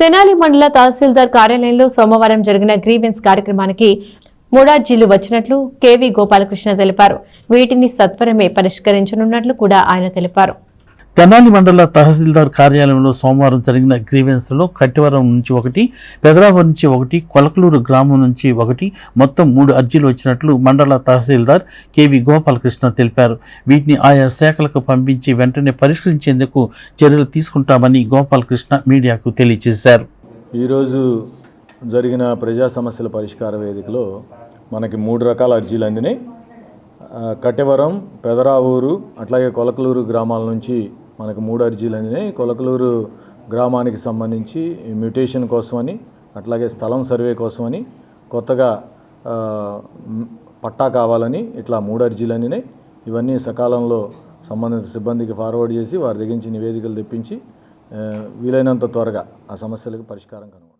తెనాలి మండల తహసీల్దార్ కార్యాలయంలో సోమవారం జరిగిన గ్రీవెన్స్ కార్యక్రమానికి మూడార్జీలు వచ్చినట్లు కేవీ గోపాలకృష్ణ తెలిపారు. వీటిని సత్వరమే పరిష్కరించనున్నట్లు కూడా ఆయన తెలిపారు. తెనాలి మండల తహసీల్దార్ కార్యాలయంలో సోమవారం జరిగిన గ్రీవెన్స్లో కట్టివరం నుంచి 1, పెదరావూరు నుంచి 1, కొలకలూరు గ్రామం నుంచి 1 మొత్తం 3 అర్జీలు వచ్చినట్లు మండల తహసీల్దార్ కేవీ గోపాలకృష్ణ తెలిపారు. వీటిని ఆయా శాఖలకు పంపించి వెంటనే పరిష్కరించేందుకు చర్యలు తీసుకుంటామని గోపాలకృష్ణ మీడియాకు తెలియజేశారు. ఈరోజు జరిగిన ప్రజా సమస్యల పరిష్కార వేదికలో మనకి 3 రకాల అర్జీలు అందినాయి. కట్టెవరం, పెదరావూరు అట్లాగే కొలకలూరు గ్రామాల నుంచి మనకు 3 అర్జీలు అందినాయి. కొలకలూరు గ్రామానికి సంబంధించి మ్యూటేషన్ కోసమని, అట్లాగే స్థలం సర్వే కోసమని, కొత్తగా పట్టా కావాలని ఇట్లా 3 అర్జీలు అందినాయి. ఇవన్నీ సకాలంలో సంబంధిత సిబ్బందికి ఫార్వర్డ్ చేసి వారి దగ్గర నుంచి నివేదికలు తెప్పించి వీలైనంత త్వరగా ఆ సమస్యలకు పరిష్కారం కనుగొనాలి.